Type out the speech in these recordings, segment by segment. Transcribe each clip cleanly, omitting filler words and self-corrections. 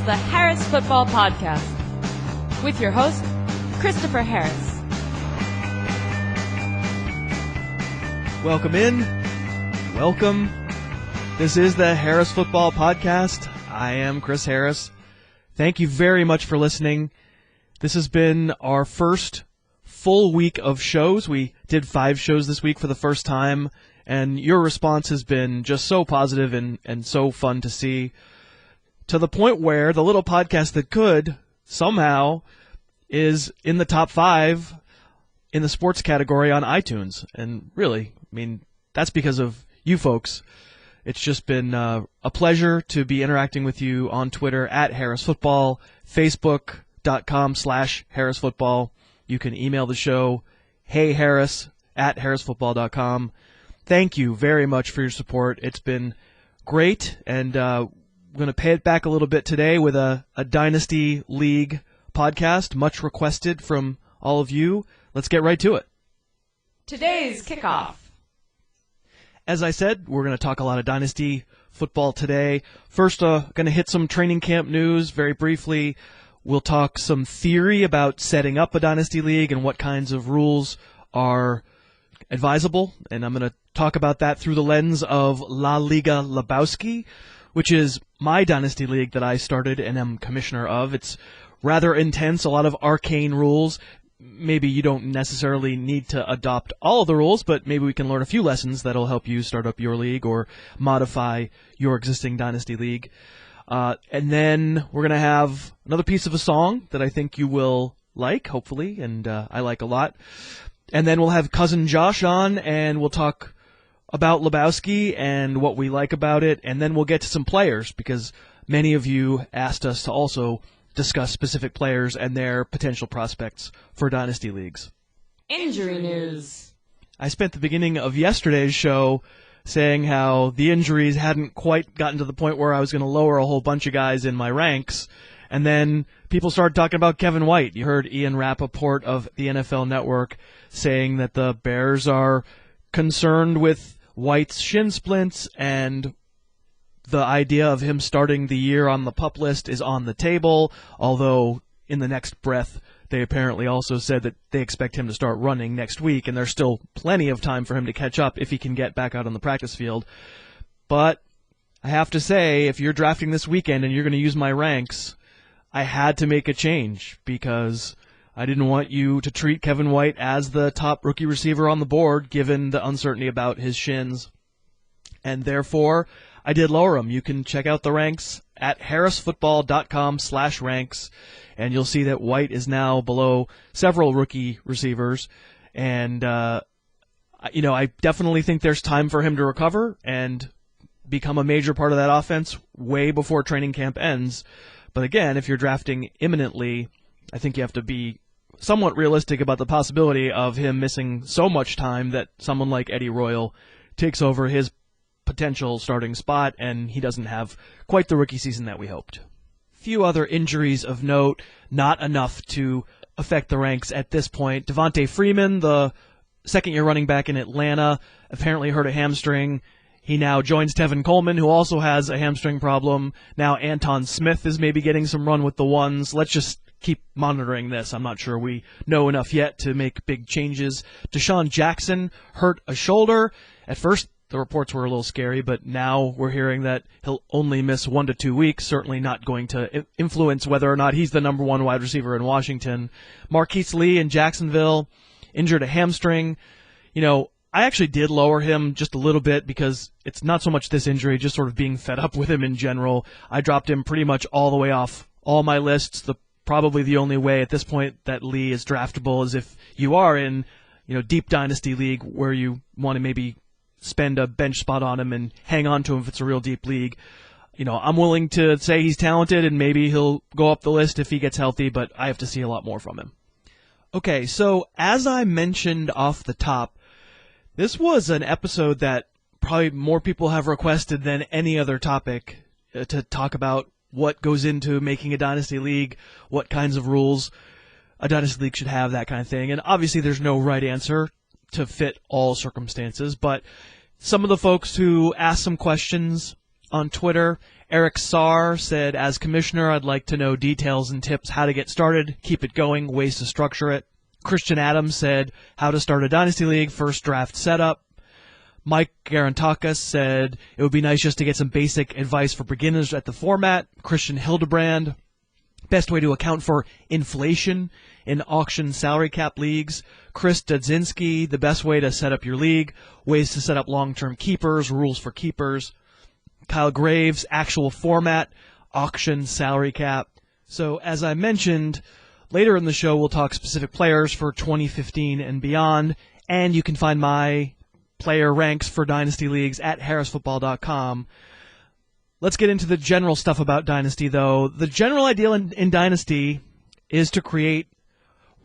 the Harris Football Podcast with your host, Christopher Harris. Welcome in. Welcome. This is the Harris Football Podcast. I am Chris Harris. Thank you very much for listening. This has been our first full week of shows. We did 5 shows this week for the first time, and your response has been just so positive and so fun to see, to the point where the little podcast that could somehow is in the top 5 in the sports category on iTunes. And really, I mean, that's because of you folks. It's just been a pleasure to be interacting with you on Twitter at Harris Football, Facebook.com/Harris Football. You can email the show, heyharris@harrisfootball.com. Thank you very much for your support. It's been great, and we're going to pay it back a little bit today with a Dynasty League podcast, much requested from all of you. Let's get right to it. Today's kickoff. As I said, we're going to talk a lot of Dynasty football today. First, going to hit some training camp news very briefly. We'll talk some theory about setting up a Dynasty League and what kinds of rules are advisable. And I'm going to talk about that through the lens of La Liga Lebowski, which is my Dynasty League that I started and am commissioner of. It's rather intense, a lot of arcane rules. Maybe you don't necessarily need to adopt all of the rules, but maybe we can learn a few lessons that'll help you start up your league or modify your existing Dynasty League. And then we're going to have another piece of a song that I think you will like, hopefully, and I like a lot. And then we'll have Cousin Josh on, and we'll talk about Lebowski and what we like about it. And then we'll get to some players, because many of you asked us to also discuss specific players and their potential prospects for Dynasty Leagues. Injury news. I spent the beginning of yesterday's show saying how the injuries hadn't quite gotten to the point where I was going to lower a whole bunch of guys in my ranks. And then people started talking about Kevin White. You heard Ian Rappaport of the NFL Network saying that the Bears are concerned with White's shin splints, and the idea of him starting the year on the PUP list is on the table, although in the next breath they apparently also said that they expect him to start running next week, and there's still plenty of time for him to catch up if he can get back out on the practice field. But I have to say, if you're drafting this weekend and you're going to use my ranks, I had to make a change because I didn't want you to treat Kevin White as the top rookie receiver on the board given the uncertainty about his shins. And therefore, I did lower him. You can check out the ranks at harrisfootball.com/ranks, and you'll see that White is now below several rookie receivers. And, I definitely think there's time for him to recover and become a major part of that offense way before training camp ends. But again, if you're drafting imminently, I think you have to be somewhat realistic about the possibility of him missing so much time that someone like Eddie Royal takes over his potential starting spot, and he doesn't have quite the rookie season that we hoped. Few other injuries of note, not enough to affect the ranks at this point. Devontae Freeman, the second-year running back in Atlanta, apparently hurt a hamstring. He now joins Tevin Coleman, who also has a hamstring problem. Now Anton Smith is maybe getting some run with the ones. Let's just keep monitoring this. I'm not sure we know enough yet to make big changes. Deshaun Jackson hurt a shoulder. At first, the reports were a little scary, but now we're hearing that he'll only miss 1 to 2 weeks, certainly not going to influence whether or not he's the number 1 wide receiver in Washington. Marquise Lee in Jacksonville injured a hamstring. I actually did lower him just a little bit because it's not so much this injury, just sort of being fed up with him in general. I dropped him pretty much all the way off all my lists. Probably the only way at this point that Lee is draftable is if you are in, deep Dynasty League where you want to maybe spend a bench spot on him and hang on to him if it's a real deep league. I'm willing to say he's talented and maybe he'll go up the list if he gets healthy, but I have to see a lot more from him. Okay, so as I mentioned off the top, this was an episode that probably more people have requested than any other topic to talk about what goes into making a Dynasty League, what kinds of rules a Dynasty League should have, that kind of thing. And obviously there's no right answer to fit all circumstances, but some of the folks who asked some questions on Twitter Eric Sarr said, as commissioner, I'd like to know details and tips how to get started, keep it going, ways to structure it. Christian Adams said, how to start a Dynasty League, first draft setup. Mike Garantakis said, it would be nice just to get some basic advice for beginners at the format. Christian Hildebrand, best way to account for inflation in auction salary cap leagues. Chris Dudzinski, the best way to set up your league, ways to set up long-term keepers, rules for keepers. Kyle Graves, actual format, auction salary cap. So as I mentioned, later in the show we'll talk specific players for 2015 and beyond, and you can find my player ranks for Dynasty Leagues at harrisfootball.com. Let's get into the general stuff about Dynasty, though. The general idea in Dynasty is to create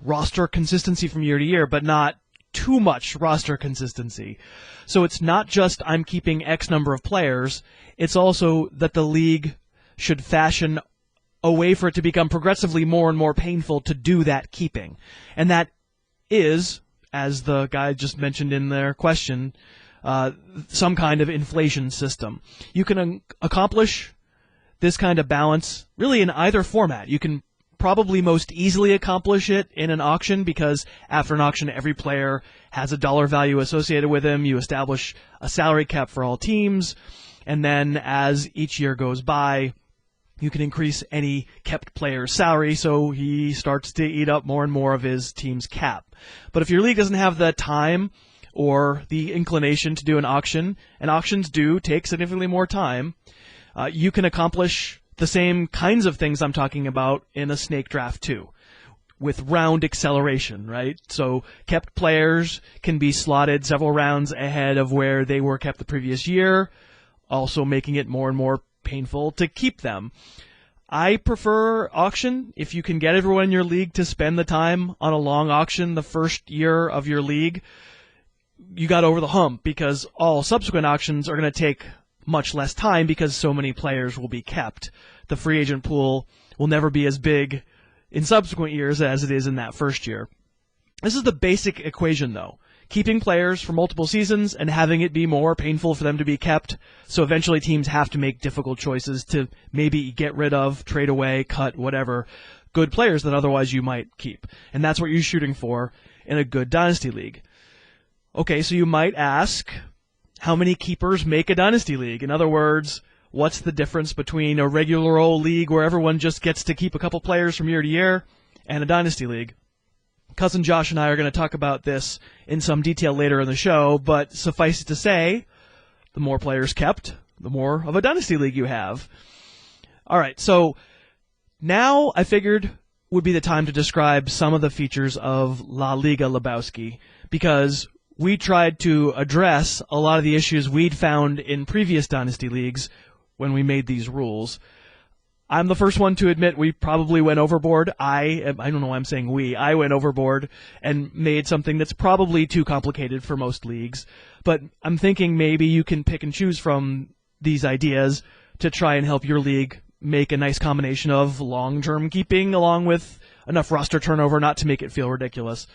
roster consistency from year to year, but not too much roster consistency. So it's not just I'm keeping X number of players, it's also that the league should fashion a way for it to become progressively more and more painful to do that keeping. And that is, as the guy just mentioned in their question, some kind of inflation system. You can accomplish this kind of balance really in either format. You can probably most easily accomplish it in an auction because after an auction, every player has a dollar value associated with him. You establish a salary cap for all teams, and then as each year goes by, you can increase any kept player's salary so he starts to eat up more and more of his team's cap. But if your league doesn't have the time or the inclination to do an auction, and auctions do take significantly more time, you can accomplish the same kinds of things I'm talking about in a snake draft too, with round acceleration, right? So kept players can be slotted several rounds ahead of where they were kept the previous year, also making it more and more painful to keep them. I prefer auction. If you can get everyone in your league to spend the time on a long auction the first year of your league, you got over the hump, because all subsequent auctions are going to take much less time because so many players will be kept. The free agent pool will never be as big in subsequent years as it is in that first year. This is the basic equation, though. Keeping players for multiple seasons and having it be more painful for them to be kept, so eventually teams have to make difficult choices to maybe get rid of, trade away, cut, whatever, good players that otherwise you might keep. And that's what you're shooting for in a good Dynasty League. Okay, so you might ask, how many keepers make a Dynasty League? In other words, what's the difference between a regular old league where everyone just gets to keep a couple players from year to year and a Dynasty League? Cousin Josh and I are going to talk about this in some detail later in the show, but suffice it to say, the more players kept, the more of a Dynasty League you have. All right, so now I figured would be the time to describe some of the features of La Liga Lebowski, because we tried to address a lot of the issues we'd found in previous Dynasty Leagues when we made these rules. I'm the first one to admit we probably went overboard. I don't know why I'm saying we. I went overboard and made something that's probably too complicated for most leagues. But I'm thinking maybe you can pick and choose from these ideas to try and help your league make a nice combination of long-term keeping along with enough roster turnover not to make it feel ridiculous.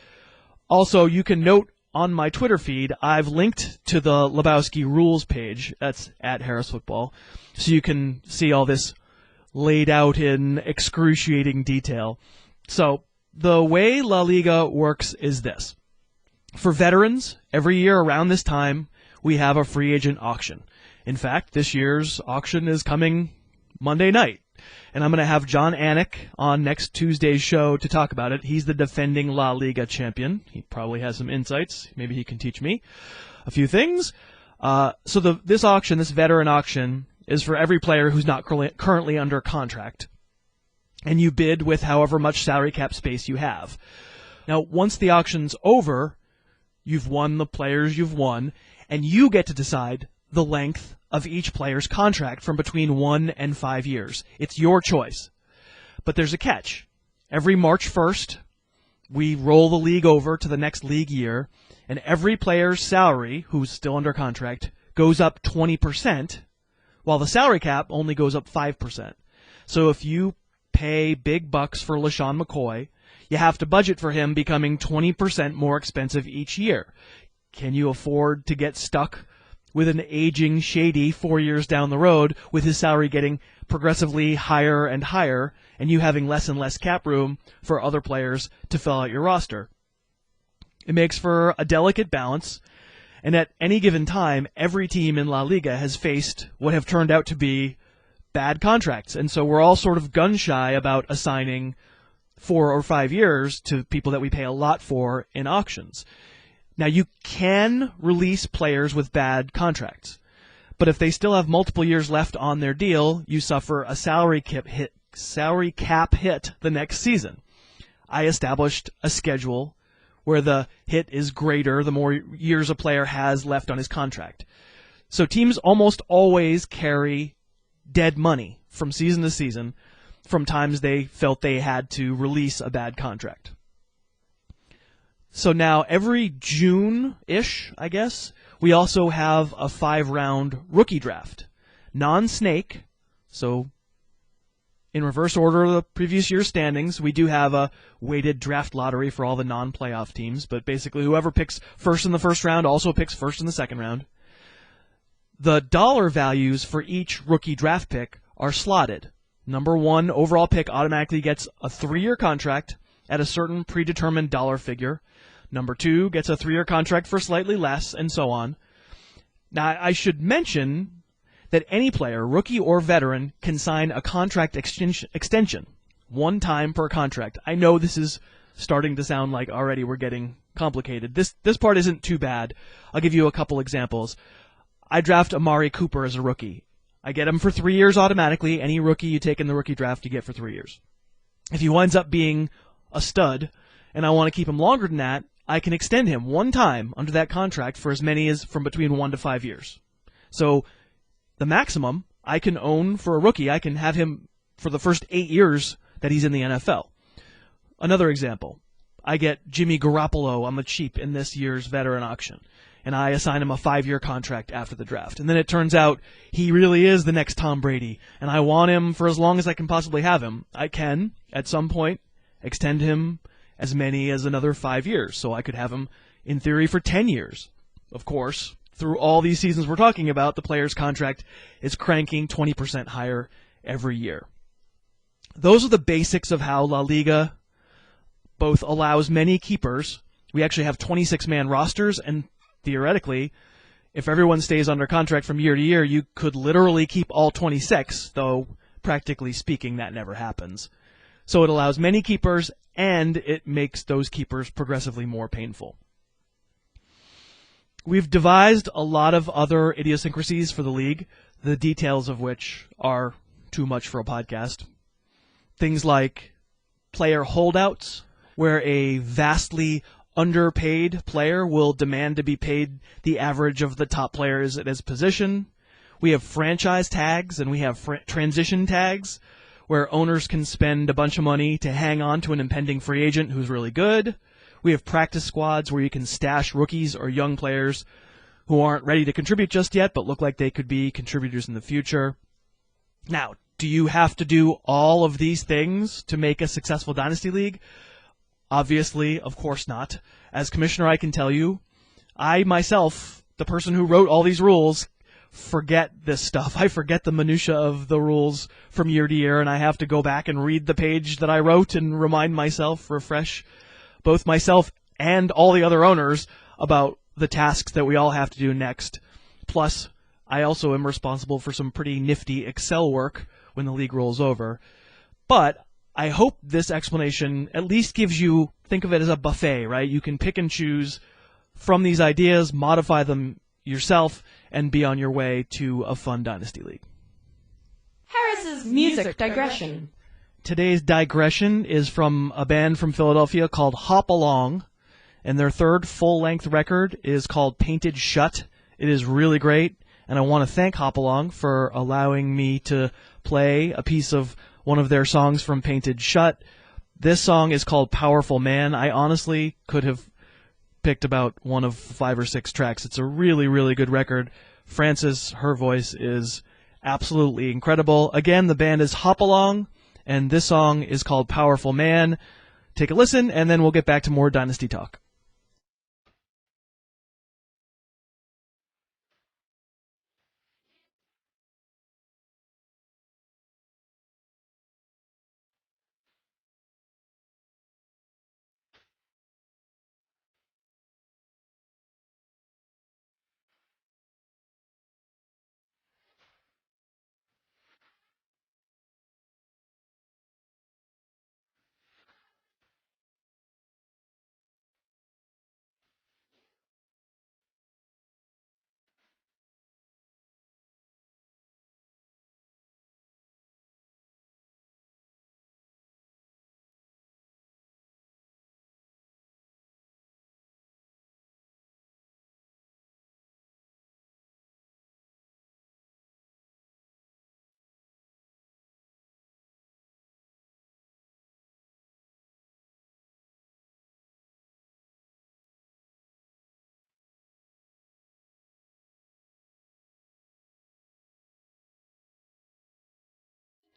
Also, you can note on my Twitter feed, I've linked to the Lebowski rules page. That's at Harris Football. So you can see all this laid out in excruciating detail. So the way La Liga works is this. For veterans, every year around this time, we have a free agent auction. In fact, this year's auction is coming Monday night. And I'm going to have John Anik on next Tuesday's show to talk about it. He's the defending La Liga champion. He probably has some insights. Maybe he can teach me a few things. So this auction, this veteran auction, is for every player who's not currently under contract. And you bid with however much salary cap space you have. Now, once the auction's over, you've won the players you've won, and you get to decide the length of each player's contract from between 1 and 5 years. It's your choice. But there's a catch. Every March 1st, we roll the league over to the next league year, and every player's salary, who's still under contract, goes up 20%, while the salary cap only goes up 5%. So if you pay big bucks for LaShawn McCoy, you have to budget for him becoming 20% more expensive each year. Can you afford to get stuck with an aging Shady 4 years down the road, with his salary getting progressively higher and higher, and you having less and less cap room for other players to fill out your roster. It makes for a delicate balance, and at any given time, every team in La Liga has faced what have turned out to be bad contracts, and so we're all sort of gun-shy about assigning 4 or 5 years to people that we pay a lot for in auctions. Now, you can release players with bad contracts, but if they still have multiple years left on their deal, you suffer a salary cap hit the next season. I established a schedule where the hit is greater the more years a player has left on his contract. So teams almost always carry dead money from season to season from times they felt they had to release a bad contract. So now every June-ish, I guess, we also have a 5-round rookie draft. Non-snake, so in reverse order of the previous year's standings, we do have a weighted draft lottery for all the non-playoff teams, but basically whoever picks first in the first round also picks first in the second round. The dollar values for each rookie draft pick are slotted. Number 1 overall pick automatically gets a 3-year contract at a certain predetermined dollar figure. Number 2 gets a 3-year contract for slightly less, and so on. Now, I should mention that any player, rookie or veteran, can sign a contract extension, one time per contract. I know this is starting to sound like already we're getting complicated. This part isn't too bad. I'll give you a couple examples. I draft Amari Cooper as a rookie. I get him for 3 years automatically. Any rookie you take in the rookie draft, you get for 3 years. If he winds up being a stud, and I want to keep him longer than that, I can extend him one time under that contract for as many as from between 1 to 5 years. So the maximum I can own for a rookie, I can have him for the first 8 years that he's in the NFL. Another example, I get Jimmy Garoppolo on the cheap in this year's veteran auction, and I assign him a 5-year contract after the draft. And then it turns out he really is the next Tom Brady, and I want him for as long as I can possibly have him. I can, at some point, extend him as many as another 5 years, so I could have him, in theory, for 10 years. Of course, through all these seasons we're talking about, the player's contract is cranking 20% higher every year. Those are the basics of how La Liga both allows many keepers. We actually have 26-man rosters, and theoretically, if everyone stays under contract from year to year, you could literally keep all 26, though practically speaking that never happens. So it allows many keepers, and it makes those keepers progressively more painful. We've devised a lot of other idiosyncrasies for the league, the details of which are too much for a podcast. Things like player holdouts, where a vastly underpaid player will demand to be paid the average of the top players at his position. We have franchise tags, and we have transition tags, where owners can spend a bunch of money to hang on to an impending free agent who's really good. We have practice squads where you can stash rookies or young players who aren't ready to contribute just yet but look like they could be contributors in the future. Now, do you have to do all of these things to make a successful Dynasty League? Obviously, of course not. As commissioner, I can tell you, I myself, the person who wrote all these rules, forget this stuff. I forget the minutia of the rules from year to year, and I have to go back and read the page that I wrote and remind myself, refresh both myself and all the other owners about the tasks that we all have to do next. Plus, I also am responsible for some pretty nifty Excel work when the league rolls over. But I hope this explanation at least gives you, think of it as a buffet, right? You can pick and choose from these ideas, modify them yourself, and be on your way to a fun Dynasty League. Harris's Music Digression. Today's digression is from a band from Philadelphia called Hop Along, and their third full-length record is called Painted Shut. It is really great, and I want to thank Hop Along for allowing me to play a piece of one of their songs from Painted Shut. This song is called Powerful Man. I honestly could have picked about one of 5 or 6 tracks. It's a really, really good record. Frances, her voice is absolutely incredible. Again, the band is Hop Along, and this song is called Powerful Man. Take a listen, and then we'll get back to more Dynasty talk.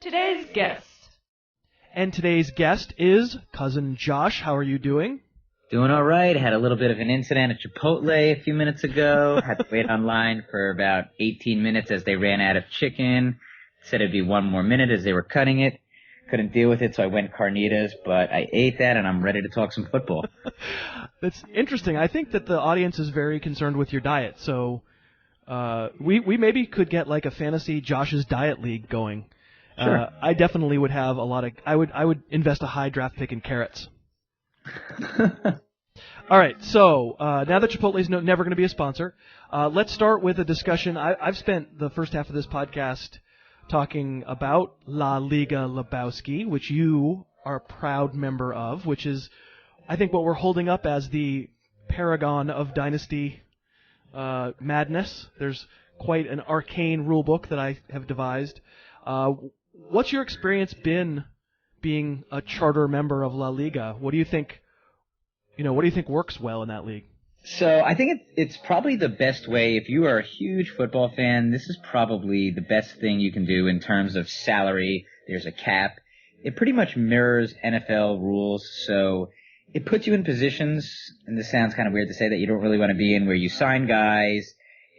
Today's guest. And today's guest is Cousin Josh. How are you doing? Doing all right. Had a little bit of an incident at Chipotle a few minutes ago. Had to wait online for about 18 minutes as they ran out of chicken. Said it'd be one more minute as they were cutting it. Couldn't deal with it, so I went carnitas, but I ate that, and I'm ready to talk some football. That's interesting. I think that the audience is very concerned with your diet, so we maybe could get like a fantasy Josh's Diet League going. Sure. I definitely would have a lot of. I would invest a high draft pick in carrots. All right, so now that Chipotle is never going to be a sponsor, let's start with a discussion. I've spent the first half of this podcast talking about La Liga Lebowski, which you are a proud member of, which is, I think, what we're holding up as the paragon of Dynasty madness. There's quite an arcane rule book that I have devised. What's your experience been being a charter member of La Liga? What do you think? What do you think works well in that league? So I think it's probably the best way. If you are a huge football fan, this is probably the best thing you can do in terms of salary. There's a cap. It pretty much mirrors NFL rules. So it puts you in positions, and this sounds kind of weird to say that you don't really want to be in, where you sign guys,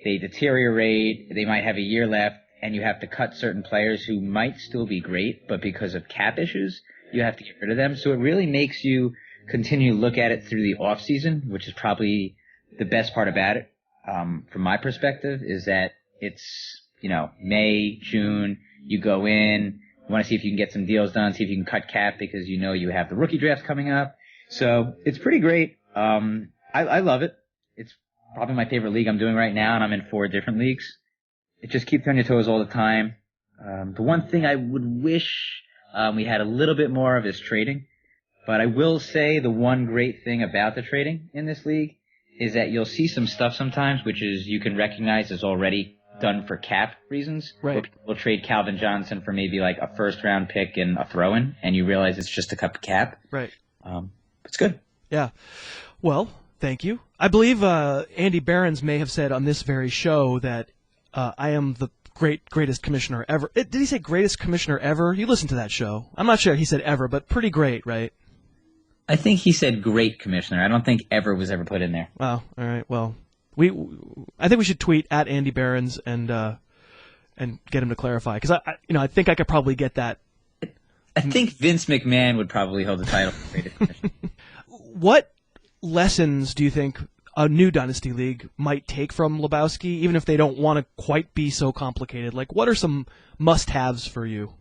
they deteriorate, they might have a year left, and you have to cut certain players who might still be great, but because of cap issues, you have to get rid of them. So it really makes you continue to look at it through the off season, which is probably the best part about it. From my perspective, is that it's, May, June, you go in, you want to see if you can get some deals done, see if you can cut cap because you have the rookie drafts coming up. So it's pretty great. I love it. It's probably my favorite league I'm doing right now, and I'm in 4 different leagues. It just keeps you on your toes all the time. The one thing I would wish we had a little bit more of is trading. But I will say the one great thing about the trading in this league is that you'll see some stuff sometimes, which is you can recognize is already done for cap reasons. Right. We'll trade Calvin Johnson for maybe like a first-round pick and a throw-in, and you realize it's just a cup of cap. Right. It's good. Yeah. Well, thank you. I believe Andy Behrens may have said on this very show that I am the greatest commissioner ever. Did he say greatest commissioner ever? You listened to that show. I'm not sure he said ever, but pretty great, right? I think he said great commissioner. I don't think ever was ever put in there. Oh, all right. Well, I think we should tweet at Andy Behrens and get him to clarify, because I think I could probably get that. I think Vince McMahon would probably hold the title of greatest commissioner. What lessons do you think a new Dynasty League might take from Lebowski, even if they don't want to quite be so complicated? Like, what are some must-haves for you?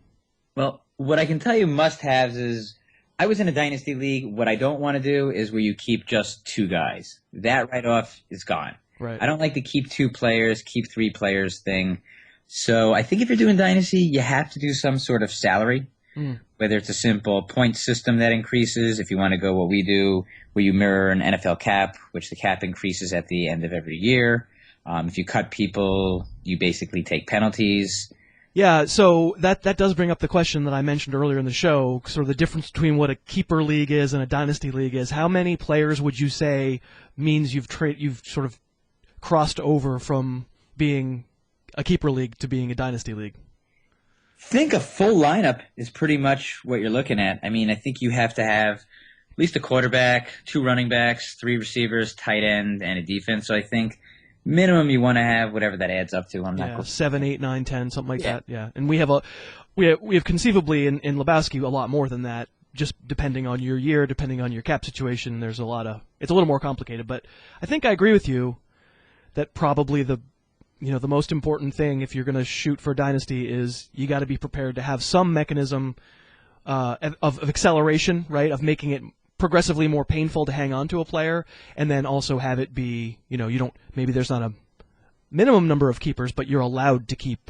Well, what I can tell you must-haves is, I was in a Dynasty League. What I don't want to do is where you keep just 2 guys. That right off is gone. Right. I don't like the keep 2 players, keep 3 players thing. So I think if you're doing Dynasty, you have to do some sort of salary, whether it's a simple point system that increases. If you want to go what we do, where you mirror an NFL cap, which the cap increases at the end of every year. If you cut people, you basically take penalties. Yeah, so that does bring up the question that I mentioned earlier in the show, sort of the difference between what a keeper league is and a dynasty league is. How many players would you say means you've sort of crossed over from being a keeper league to being a dynasty league? I think a full lineup is pretty much what you're looking at. I mean, I think you have to have at least a quarterback, 2 running backs, 3 receivers, tight end, and a defense. So I think minimum you want to have whatever that adds up to. I'm not cool. 7, 8, 9, 10, something like that. Yeah, and we have conceivably in Lebowski a lot more than that. Just depending on your year, depending on your cap situation, it's a little more complicated. But I think I agree with you that probably the most important thing if you're going to shoot for dynasty is you got to be prepared to have some mechanism of acceleration, right? Of making it progressively more painful to hang on to a player, and then also have it be, maybe there's not a minimum number of keepers, but you're allowed to keep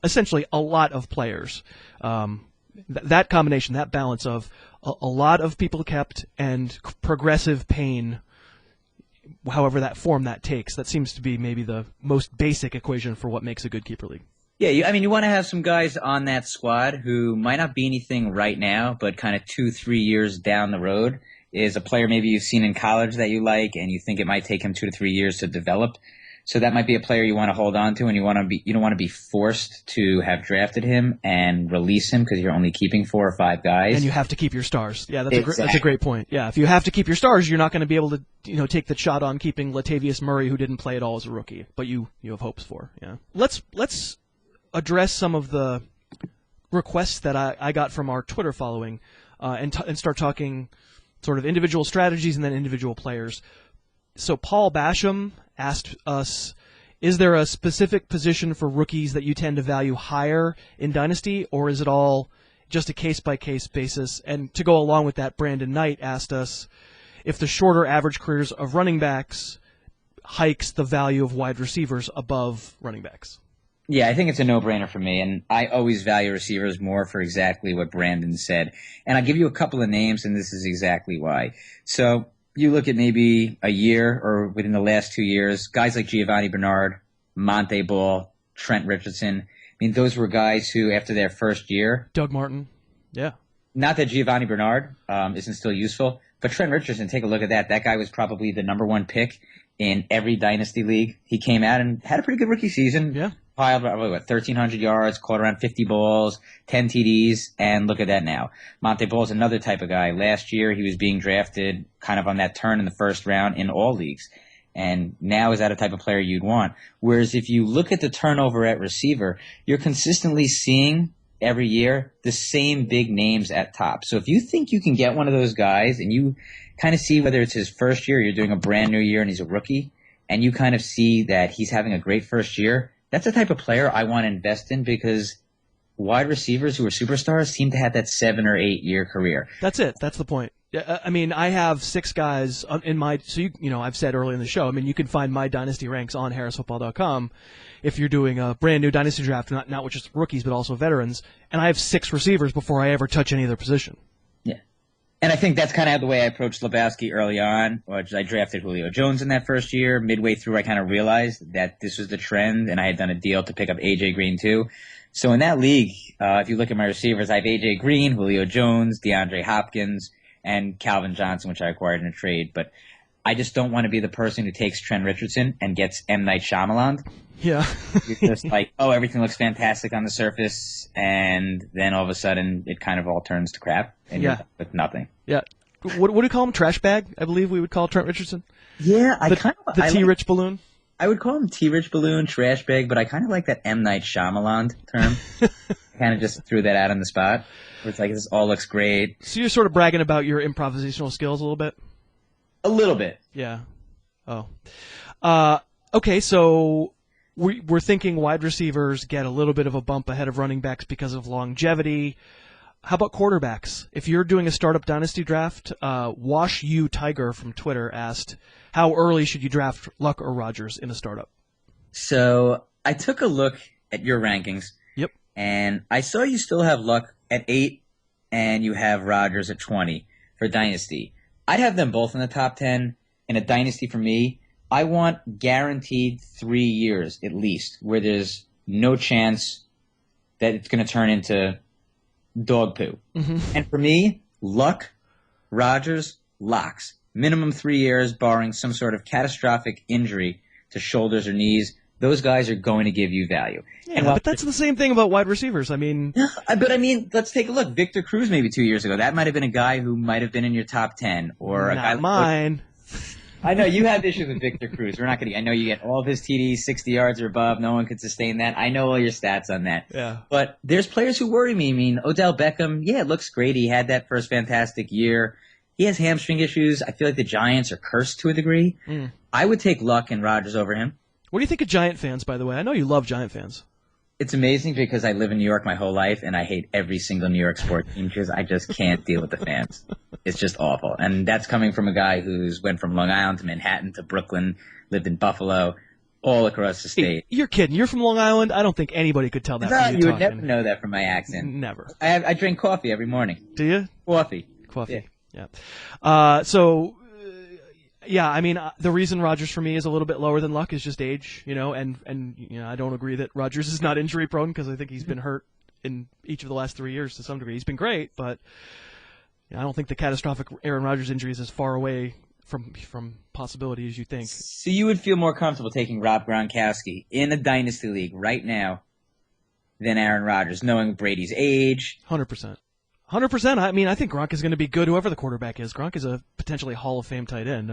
essentially a lot of players. That combination, that balance of a lot of people kept and progressive pain, however that form that takes, that seems to be maybe the most basic equation for what makes a good keeper league. Yeah, you want to have some guys on that squad who might not be anything right now, but kind of 2-3 years down the road is a player maybe you've seen in college that you like and you think it might take him 2 to 3 years to develop. So that might be a player you want to hold on to, and you don't want to be forced to have drafted him and release him because you're only keeping 4 or 5 guys. And you have to keep your stars. Yeah, that's a great point. Yeah, if you have to keep your stars, you're not going to be able to take the shot on keeping Latavius Murray, who didn't play at all as a rookie, but you have hopes for. Yeah. Let's address some of the requests that I got from our Twitter following, and start talking sort of individual strategies and then individual players. So Paul Basham asked us, is there a specific position for rookies that you tend to value higher in Dynasty, or is it all just a case-by-case basis? And to go along with that, Brandon Knight asked us if the shorter average careers of running backs hikes the value of wide receivers above running backs. Yeah, I think it's a no-brainer for me, and I always value receivers more for exactly what Brandon said. And I'll give you a couple of names, and this is exactly why. So you look at maybe a year or within the last 2 years, guys like Giovanni Bernard, Monte Ball, Trent Richardson. I mean, those were guys who, after their first year... Doug Martin, yeah. Not that Giovanni Bernard isn't still useful, but Trent Richardson, take a look at that. That guy was probably the number 1 pick in every Dynasty league. He came out and had a pretty good rookie season. Yeah. Piled, 1,300 yards, caught around 50 balls, 10 TDs, and look at that now. Monte Ball is another type of guy. Last year, he was being drafted kind of on that turn in the first round in all leagues. And now is that a type of player you'd want? Whereas if you look at the turnover at receiver, you're consistently seeing every year the same big names at top. So if you think you can get one of those guys and you kind of see whether it's his first year, you're doing a brand new year and he's a rookie, and you kind of see that he's having a great first year, that's the type of player I want to invest in because wide receivers who are superstars seem to have that 7 or 8 year career. That's it. That's the point. I mean, I have 6 guys in my, so I've said earlier in the show, I mean, you can find my Dynasty ranks on harrisfootball.com if you're doing a brand new Dynasty draft, not with just rookies, but also veterans. And I have 6 receivers before I ever touch any other position. Yeah. And I think that's kind of the way I approached Lebowski early on, which I drafted Julio Jones in that first year. Midway through, I kind of realized that this was the trend, and I had done a deal to pick up A.J. Green too. So in that league, if you look at my receivers, I have A.J. Green, Julio Jones, DeAndre Hopkins, and Calvin Johnson, which I acquired in a trade. But I just don't want to be the person who takes Trent Richardson and gets M. Night Shyamalan. Yeah. You're just like, oh, everything looks fantastic on the surface, and then all of a sudden it kind of all turns to crap, and you're with nothing. Yeah. What do you call him? Trash bag, I believe we would call Trent Richardson. Yeah, the T-Rich balloon. I would call him T-Rich balloon, trash bag, but I kind of like that M. Night Shyamalan term. Kind of just threw that out on the spot. Where it's like, this all looks great. So you're sort of bragging about your improvisational skills a little bit? A little bit. Yeah. Oh. Okay, so we're thinking wide receivers get a little bit of a bump ahead of running backs because of longevity. How about quarterbacks? If you're doing a startup dynasty draft, Wash U Tiger from Twitter asked, how early should you draft Luck or Rodgers in a startup? So I took a look at your rankings. Yep. And I saw you still have Luck at 8 and you have Rodgers at 20 for dynasty. I'd have them both in the top 10. In a dynasty for me, I want guaranteed 3 years at least where there's no chance that it's going to turn into dog poo. Mm-hmm. And for me, Luck, Rodgers, locks. Minimum 3 years, barring some sort of catastrophic injury to shoulders or knees. Those guys are going to give you value. Yeah, but that's the same thing about wide receivers. I mean, let's take a look. Victor Cruz maybe 2 years ago. That might have been a guy who might have been in your top 10. Or a guy mine. I know you have issues with Victor Cruz. We're not going to. I know you get all of his TDs 60 yards or above. No one could sustain that. I know all your stats on that. Yeah. But there's players who worry me. I mean, Odell Beckham, it looks great. He had that first fantastic year. He has hamstring issues. I feel like the Giants are cursed to a degree. Mm. I would take Luck and Rodgers over him. What do you think of Giant fans, by the way? I know you love Giant fans. It's amazing because I live in New York my whole life, and I hate every single New York sports team because I just can't deal with the fans. It's just awful. And that's coming from a guy who's went from Long Island to Manhattan to Brooklyn, lived in Buffalo, all across the state. You're kidding. You're from Long Island? I don't think anybody could tell that from you would never know that from my accent. Never. I drink coffee every morning. Do you? Coffee. Yeah. I mean, the reason Rodgers for me is a little bit lower than Luck is just age, and I don't agree that Rodgers is not injury prone because I think he's been hurt in each of the last 3 years to some degree. He's been great, but I don't think the catastrophic Aaron Rodgers injury is as far away from possibility as you think. So you would feel more comfortable taking Rob Gronkowski in a Dynasty League right now than Aaron Rodgers, knowing Brady's age? 100%. 100%. I mean, I think Gronk is going to be good whoever the quarterback is. Gronk is a potentially Hall of Fame tight end.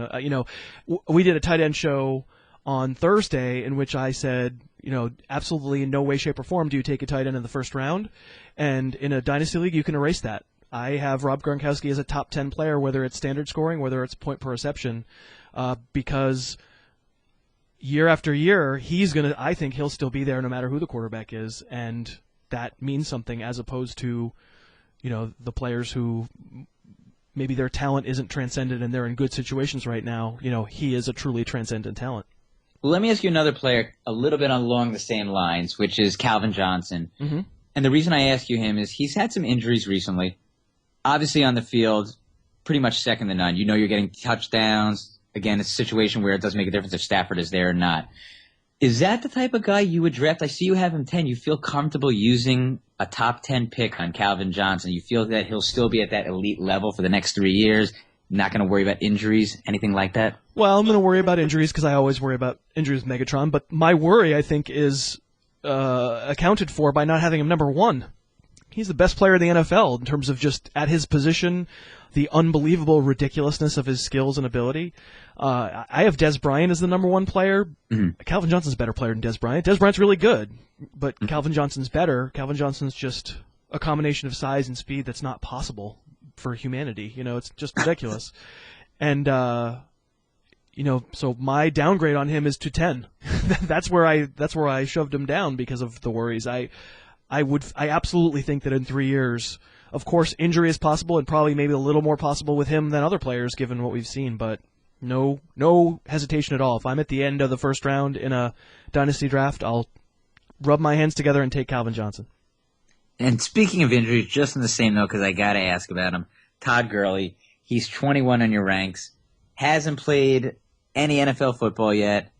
We did a tight end show on Thursday in which I said, absolutely in no way, shape, or form do you take a tight end in the first round. And in a Dynasty League, you can erase that. I have Rob Gronkowski as a top 10 player, whether it's standard scoring, whether it's point per reception, because year after year, I think he'll still be there no matter who the quarterback is. And that means something as opposed to, the players who maybe their talent isn't transcendent and they're in good situations right now. He is a truly transcendent talent. Well, let me ask you another player a little bit along the same lines, which is Calvin Johnson. Mm-hmm. And the reason I ask you him is he's had some injuries recently. Obviously on the field, pretty much second to none. You're getting touchdowns. Again, it's a situation where it doesn't make a difference if Stafford is there or not. Is that the type of guy you would draft? I see you have him 10. You feel comfortable using a top 10 pick on Calvin Johnson? You feel that he'll still be at that elite level for the next 3 years? Not going to worry about injuries, anything like that? Well, I'm going to worry about injuries because I always worry about injuries with Megatron. But my worry, I think, is accounted for by not having him number 1. He's the best player in the NFL in terms of just at his position, the unbelievable ridiculousness of his skills and ability. I have Des Bryant as the number 1 player. Mm-hmm. Calvin Johnson's a better player than Des Bryant. Des Bryant's really good, but mm-hmm. Calvin Johnson's better. Calvin Johnson's just a combination of size and speed that's not possible for humanity. It's just ridiculous. And, so my downgrade on him is to 10. That's where I shoved him down because of the worries. I absolutely think that in 3 years, of course, injury is possible and probably maybe a little more possible with him than other players given what we've seen, but no hesitation at all. If I'm at the end of the first round in a dynasty draft, I'll rub my hands together and take Calvin Johnson. And speaking of injuries, just in the same note, because I got to ask about him, Todd Gurley, he's 21 on your ranks, hasn't played any NFL football yet.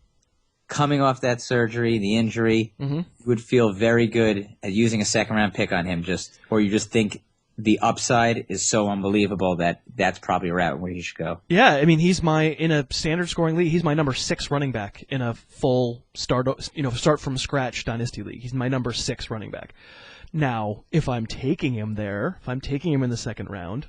Coming off that surgery, the injury, mm-hmm. you would feel very good at using a second-round pick on him, or you just think the upside is so unbelievable that that's probably a route where he should go. Yeah, I mean, in a standard scoring league, he's my number 6 running back in a full start from scratch dynasty league. He's my number 6 running back. Now, if I'm taking him in the second round,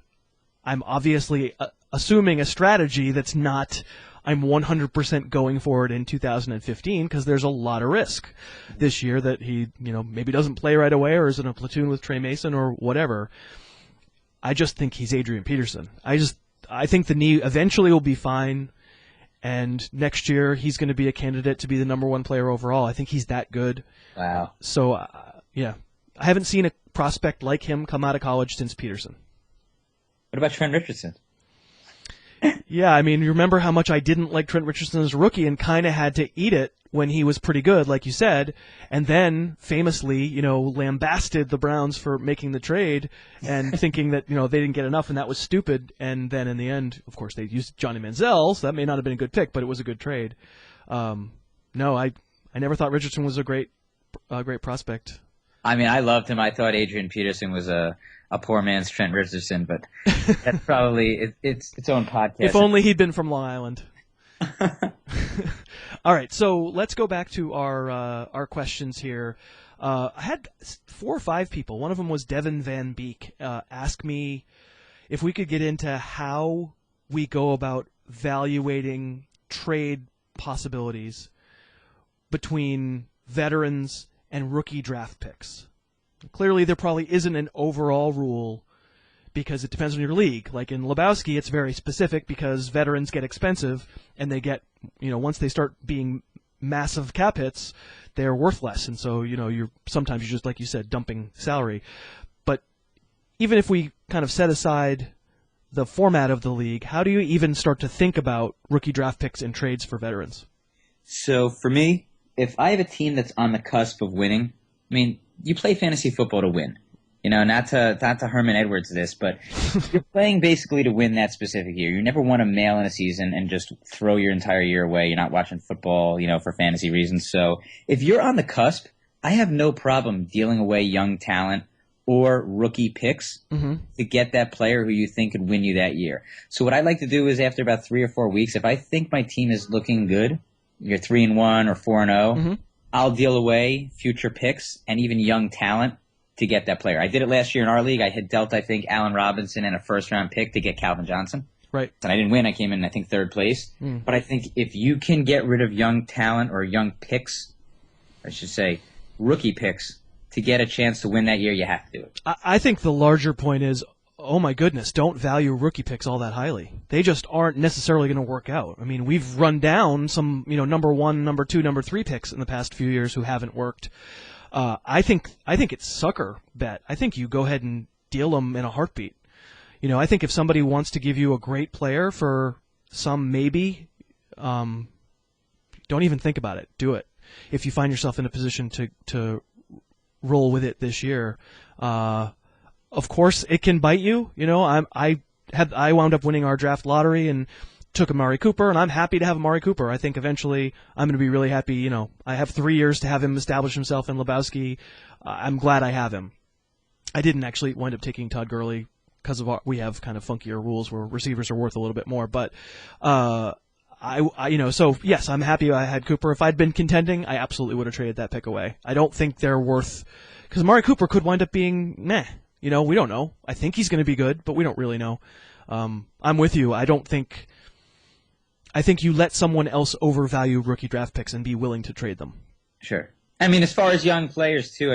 I'm obviously assuming a strategy that's not I'm 100% going for it in 2015 because there's a lot of risk this year that he, maybe doesn't play right away or is in a platoon with Trey Mason or whatever. I just think he's Adrian Peterson. I think the knee eventually will be fine, and next year he's going to be a candidate to be the number 1 player overall. I think he's that good. Wow. So, yeah. I haven't seen a prospect like him come out of college since Peterson. What about Trent Richardson? Yeah, I mean, you remember how much I didn't like Trent Richardson as a rookie and kind of had to eat it when he was pretty good, like you said, and then famously, lambasted the Browns for making the trade and thinking that, they didn't get enough and that was stupid. And then in the end, of course, they used Johnny Manziel, so that may not have been a good pick, but it was a good trade. No, I never thought Richardson was a great prospect. I mean, I loved him. I thought Adrian Peterson was a poor man's Trent Richardson, but that's probably its own podcast. If only he'd been from Long Island. All right, so let's go back to our questions here. I had 4 or 5 people. One of them was Devin Van Beek. Ask me if we could get into how we go about evaluating trade possibilities between veterans and rookie draft picks. Clearly, there probably isn't an overall rule because it depends on your league. Like in Lebowski, it's very specific because veterans get expensive and they get, once they start being massive cap hits, they're worth less. And so, you're just, like you said, dumping salary. But even if we kind of set aside the format of the league, how do you even start to think about rookie draft picks and trades for veterans? So for me, if I have a team that's on the cusp of winning, I mean, you play fantasy football to win. Not to Herman Edwards this, but you're playing basically to win that specific year. You never want to mail in a season and just throw your entire year away. You're not watching football, for fantasy reasons. So if you're on the cusp, I have no problem dealing away young talent or rookie picks to get that player who you think could win you that year. So what I like to do is after about 3 or 4 weeks, if I think my team is looking good, you're 3-1 or 4-0, I'll deal away future picks and even young talent to get that player. I did it last year in our league. I had dealt, I think, Allen Robinson and a first-round pick to get Calvin Johnson. Right. And I didn't win. I came in, I think, 3rd place. But I think if you can get rid of young talent or young picks, I should say rookie picks, to get a chance to win that year, you have to do it. I think the larger point is, oh my goodness, don't value rookie picks all that highly. They just aren't necessarily going to work out. I mean, we've run down some, number 1, number 2, number 3 picks in the past few years who haven't worked. I think it's sucker bet. I think you go ahead and deal them in a heartbeat. I think if somebody wants to give you a great player for some maybe, don't even think about it. Do it. If you find yourself in a position to roll with it this year, of course it can bite you. I wound up winning our draft lottery and took Amari Cooper, and I'm happy to have Amari Cooper. I think eventually I'm going to be really happy. I have 3 years to have him establish himself in Lebowski. I'm glad I have him. I didn't actually wind up taking Todd Gurley because we have kind of funkier rules where receivers are worth a little bit more. But so yes, I'm happy I had Cooper. If I'd been contending, I absolutely would have traded that pick away. I don't think they're worth, because Amari Cooper could wind up being meh. We don't know. I think he's going to be good, but we don't really know. I'm with you. I think you let someone else overvalue rookie draft picks and be willing to trade them. Sure. I mean, as far as young players too,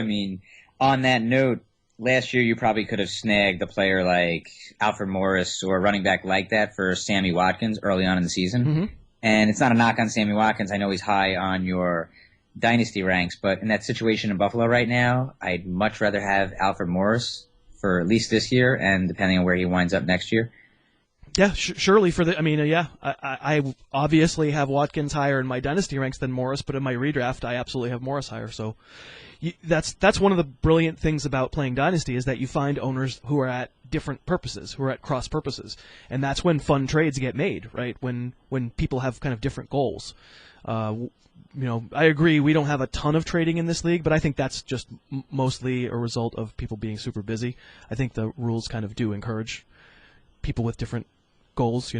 on that note, last year you probably could have snagged a player like Alfred Morris or a running back like that for Sammy Watkins early on in the season. And it's not a knock on Sammy Watkins. I know he's high on your Dynasty ranks, but in that situation in Buffalo right now, I'd much rather have Alfred Morris for at least this year, and depending on where he winds up next year. Yeah, surely I obviously have Watkins higher in my Dynasty ranks than Morris, but in my redraft, I absolutely have Morris higher. So that's one of the brilliant things about playing Dynasty is that you find owners who are at different purposes, who are at cross purposes, and that's when fun trades get made, right? When people have kind of different goals. I agree we don't have a ton of trading in this league, but I think that's just mostly a result of people being super busy. I think the rules kind of do encourage people with different goals,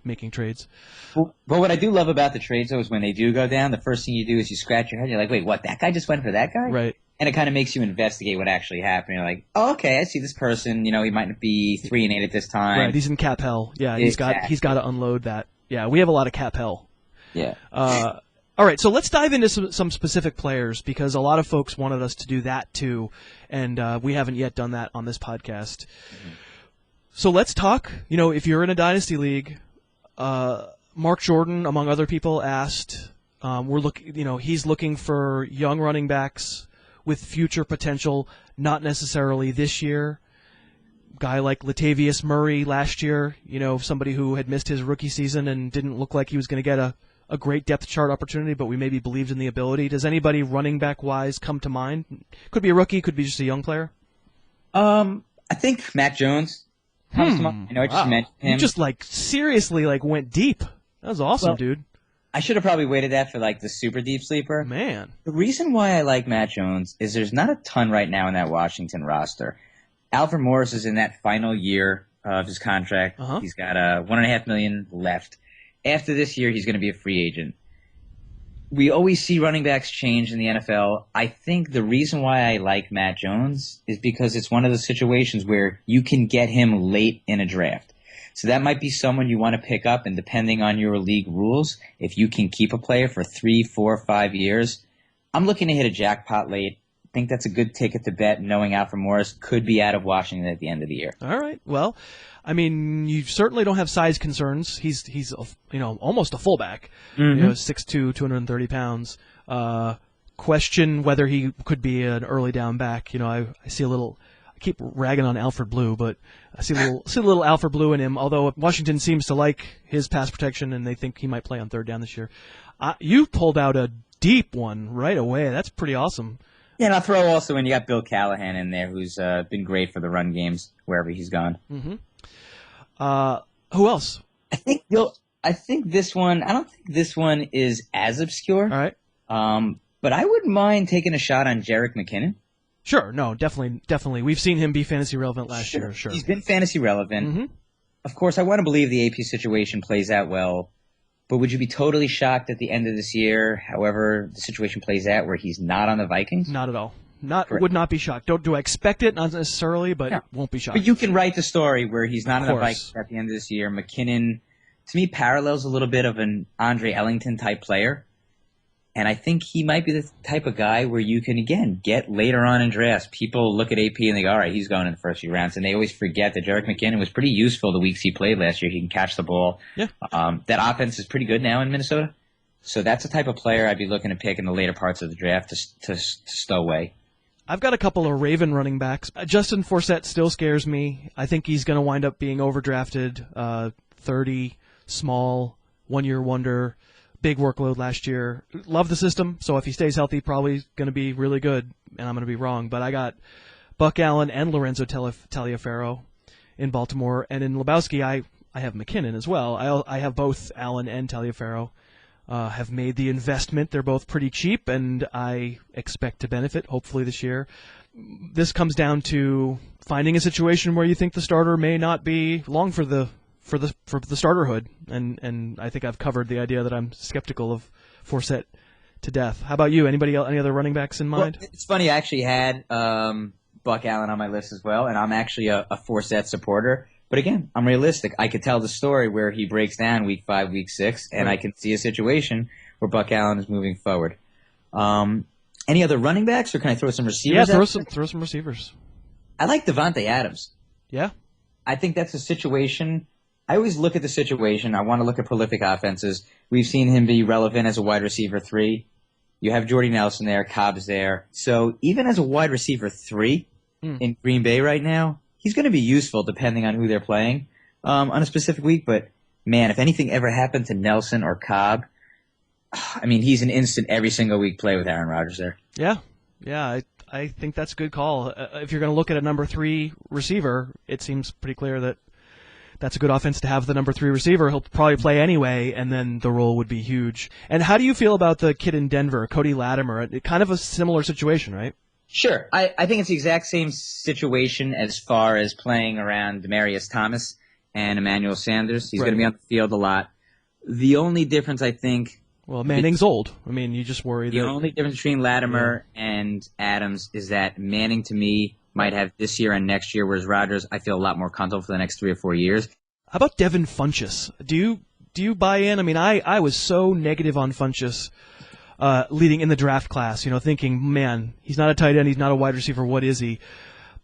making trades. But what I do love about the trades, though, is when they do go down, the first thing you do is you scratch your head. You're like, wait, what? That guy just went for that guy? Right. And it kind of makes you investigate what actually happened. You're like, oh, okay, I see this person. He might not be 3-8 at this time. Right. He's in cap hell. Yeah. Exactly. He's got to unload that. Yeah. We have a lot of cap hell. Yeah. All right, so let's dive into some specific players because a lot of folks wanted us to do that too, and we haven't yet done that on this podcast. So let's talk. If you're in a Dynasty league, Mark Jordan, among other people, asked, he's looking for young running backs with future potential, not necessarily this year. Guy like Latavius Murray last year, somebody who had missed his rookie season and didn't look like he was going to get a great depth chart opportunity, but we maybe believed in the ability. Does anybody running back wise come to mind? Could be a rookie, could be just a young player. I think Matt Jones comes to mind. I just mentioned him. You just seriously went deep. That was awesome, dude. I should have probably waited that for the super deep sleeper. Man. The reason why I like Matt Jones is there's not a ton right now in that Washington roster. Alfred Morris is in that final year of his contract. He's got $1.5 million left. After this year, he's going to be a free agent. We always see running backs change in the NFL. I think the reason why I like Matt Jones is because it's one of those situations where you can get him late in a draft. So that might be someone you want to pick up, and depending on your league rules, if you can keep a player for 3, 4, 5 years, I'm looking to hit a jackpot late. I think that's a good ticket to bet, knowing Alfred Morris could be out of Washington at the end of the year. All right. Well, you certainly don't have size concerns. He's almost a fullback. 6'2", 230 pounds. Question whether he could be an early down back. I see a little. I keep ragging on Alfred Blue, but I see a little Alfred Blue in him. Although Washington seems to like his pass protection, and they think he might play on third down this year. You pulled out a deep one right away. That's pretty awesome. Yeah, and I'll throw also in, you got Bill Callahan in there, who's been great for the run games wherever he's gone. Who else? I think this one. I don't think this one is as obscure. All right. But I wouldn't mind taking a shot on Jerick McKinnon. Sure, no, definitely. We've seen him be fantasy relevant last year, sure. He's been fantasy relevant. Mm-hmm. Of course, I want to believe the AP situation plays out well, but would you be totally shocked at the end of this year, however the situation plays out, where he's not on the Vikings? Not at all. Would not be shocked. Do I expect it? Not necessarily, but No. won't be shocked. But you can write the story where he's not on the Vikings at the end of this year. McKinnon, to me, parallels a little bit of an Andre Ellington type player. And I think he might be the type of guy where you can, again, get later on in drafts. People look at AP and they go, all right, he's going in the first few rounds. And they always forget that Jerick McKinnon was pretty useful the weeks he played last year. He can catch the ball. Yeah. That offense is pretty good now in Minnesota. So that's the type of player I'd be looking to pick in the later parts of the draft to stow away. I've got a couple of Raven running backs. Justin Forsett still scares me. I think he's going to wind up being overdrafted. 30, small, one-year wonder. Big workload last year. Love the system, so if he stays healthy, probably going to be really good, and I'm going to be wrong. But I got Buck Allen and Lorenzo Taliaferro in Baltimore, and in Lebowski, I have McKinnon as well. I have both Allen and Taliaferro. Have made the investment. They're both pretty cheap, and I expect to benefit, hopefully, this year. This comes down to finding a situation where you think the starter may not be long for the starterhood, and I think I've covered the idea that I'm skeptical of Forsett to death. How about you? Any other running backs in mind? Well, it's funny. I actually had Buck Allen on my list as well, and I'm actually a Forsett supporter. But again, I'm realistic. I could tell the story where he breaks down week 5, week 6, and I can see a situation where Buck Allen is moving forward. Any other running backs, or can I throw some receivers? Yeah, throw some receivers. I like Devontae Adams. Yeah? I think that's a situation. I always look at the situation. I want to look at prolific offenses. We've seen him be relevant as a wide receiver 3. You have Jordy Nelson there, Cobb's there. So even as a wide receiver 3 in Green Bay right now, he's going to be useful depending on who they're playing on a specific week. But, man, if anything ever happened to Nelson or Cobb, I mean, he's an instant every single week play with Aaron Rodgers there. Yeah, I think that's a good call. If you're going to look at a number 3 receiver, it seems pretty clear that that's a good offense to have the number 3 receiver. He'll probably play anyway, and then the role would be huge. And how do you feel about the kid in Denver, Cody Latimer? Kind of a similar situation, right? Sure. I think it's the exact same situation as far as playing around Demaryius Thomas and Emmanuel Sanders. He's going to be on the field a lot. The only difference, I think... Well, Manning's old. I mean, you just worry The only difference between Latimer and Adams is that Manning, to me, might have this year and next year, whereas Rodgers, I feel a lot more comfortable for the next 3 or 4 years. How about Devin Funchess? Do you buy in? I mean, I was so negative on Funchess leading in the draft class, thinking, man, he's not a tight end, he's not a wide receiver, what is he?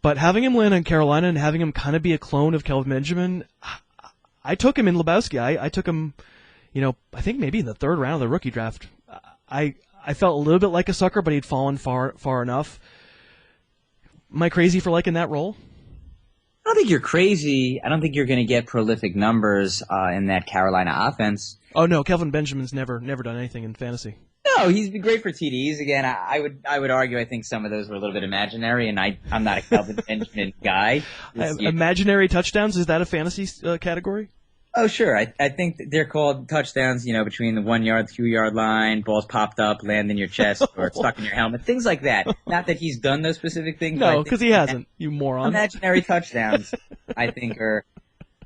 But having him land in Carolina and having him kind of be a clone of Kelvin Benjamin, I took him in Lebowski. I took him, I think maybe in the 3rd round of the rookie draft. I felt a little bit like a sucker, but he'd fallen far enough. Am I crazy for liking that role? I don't think you're crazy. I don't think you're going to get prolific numbers in that Carolina offense. Oh no, Kelvin Benjamin's never done anything in fantasy. No, he's been great for TDs. Again, I would argue I think some of those were a little bit imaginary, and I'm not a Kelvin Benjamin guy. Imaginary touchdowns, is that a fantasy category? Oh, sure. I think they're called touchdowns, between the 1 yard, 2 yard line, balls popped up, land in your chest, or stuck in your helmet, things like that. Not that he's done those specific things. No, because he hasn't, you moron. Imaginary touchdowns, I think, are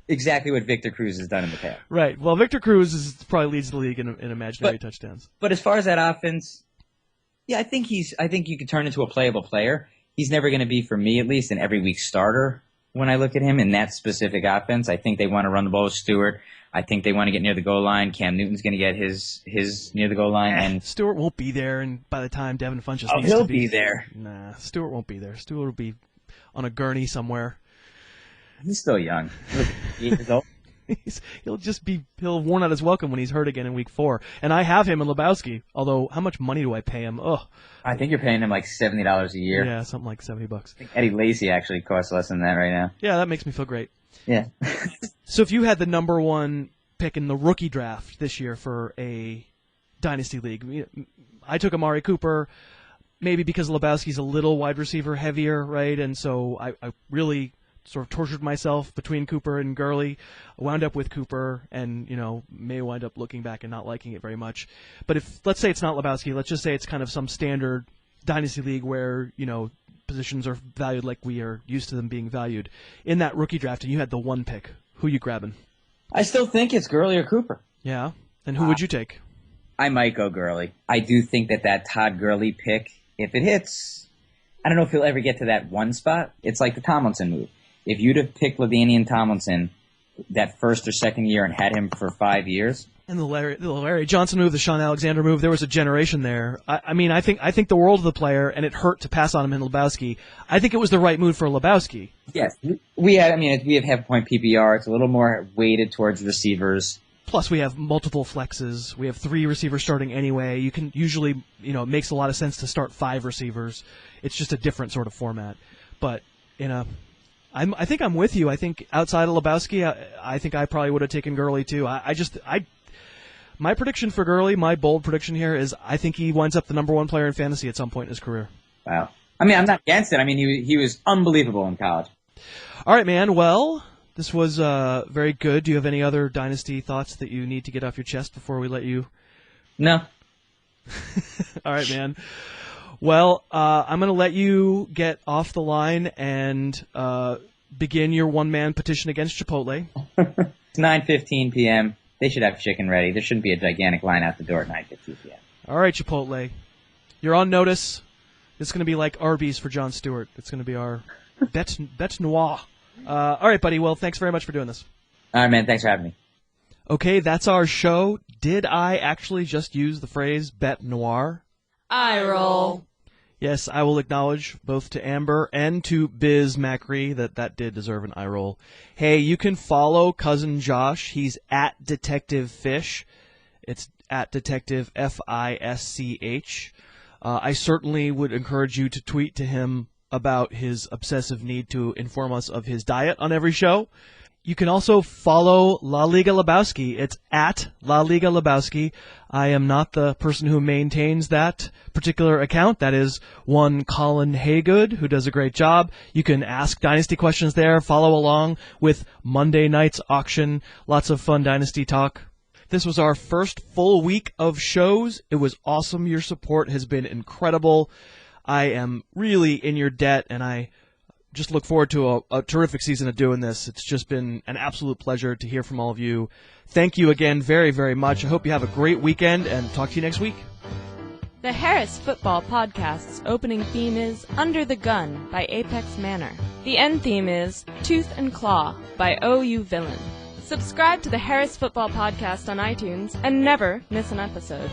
exactly what Victor Cruz has done in the past. Right. Well, Victor Cruz probably leads the league in imaginary touchdowns. But as far as that offense, yeah, I think you could turn into a playable player. He's never going to be, for me at least, an every week starter. When I look at him in that specific offense, I think they want to run the ball with Stewart. I think they want to get near the goal line. Cam Newton's going to get his near the goal line, and Stewart won't be there. And by the time Devin Funchess needs he'll to be there. Nah, Stewart won't be there. Stewart will be on a gurney somewhere. He's still young. He's 8 years old. He'll have worn out his welcome when he's hurt again in week 4. And I have him in Lebowski. Although, how much money do I pay him? Ugh. I think you're paying him like $70 a year. Yeah, something like $70. I think Eddie Lacy actually costs less than that right now. Yeah, that makes me feel great. Yeah. So if you had the number 1 pick in the rookie draft this year for a Dynasty League, I took Amari Cooper, maybe because Lebowski's a little wide receiver heavier, right? And so I really sort of tortured myself between Cooper and Gurley. I wound up with Cooper and, may wind up looking back and not liking it very much. But let's say it's not Lebowski, let's just say it's kind of some standard Dynasty League where, positions are valued like we are used to them being valued. In that rookie draft, and you had the 1 pick, who you grabbing? I still think it's Gurley or Cooper. Yeah? And who would you take? I might go Gurley. I do think that Todd Gurley pick, if it hits, I don't know if he'll ever get to that 1 spot. It's like the Tomlinson move. If you'd have picked LaDainian Tomlinson that first or second year and had him for 5 years. And the Larry Johnson move, the Sean Alexander move, there was a generation there. I mean, I think the world of the player, and it hurt to pass on him in Lebowski. I think it was the right move for Lebowski. Yes. We have half-point PPR. It's a little more weighted towards receivers. Plus, we have multiple flexes. We have 3 receivers starting anyway. You can usually, it makes a lot of sense to start 5 receivers. It's just a different sort of format. But I think I'm with you. I think outside of Lebowski, I think I probably would have taken Gurley too. My prediction for Gurley, my bold prediction here is I think he winds up the number 1 player in fantasy at some point in his career. Wow. I mean, I'm not against it. I mean, he was unbelievable in college. All right, man. Well, this was very good. Do you have any other Dynasty thoughts that you need to get off your chest before we let you? No. All right, man. Well, I'm going to let you get off the line and begin your one-man petition against Chipotle. It's 9:15 p.m. They should have chicken ready. There shouldn't be a gigantic line out the door at 9:15 p.m. All right, Chipotle. You're on notice. It's going to be like Arby's for Jon Stewart. It's going to be our bête noire. All right, buddy. Well, thanks very much for doing this. All right, man. Thanks for having me. Okay, that's our show. Did I actually just use the phrase bête noire? Eye roll. Yes, I will acknowledge both to Amber and to Biz Macri that did deserve an eye roll. Hey, you can follow Cousin Josh. He's at Detective Fish. It's at Detective FISCH. I certainly would encourage you to tweet to him about his obsessive need to inform us of his diet on every show. You can also follow La Liga Lebowski. It's at La Liga Lebowski. I am not the person who maintains that particular account. That is one Colin Haygood, who does a great job. You can ask Dynasty questions there, follow along with Monday night's auction. Lots of fun Dynasty talk. This was our first full week of shows. It was awesome. Your support has been incredible. I am really in your debt, and I just look forward to a terrific season of doing this. It's just been an absolute pleasure to hear from all of you. Thank you again very, very much. I hope you have a great weekend, and talk to you next week. The Harris Football Podcast's opening theme is Under the Gun by Apex Manor. The end theme is Tooth and Claw by OU Villain. Subscribe to the Harris Football Podcast on iTunes and never miss an episode.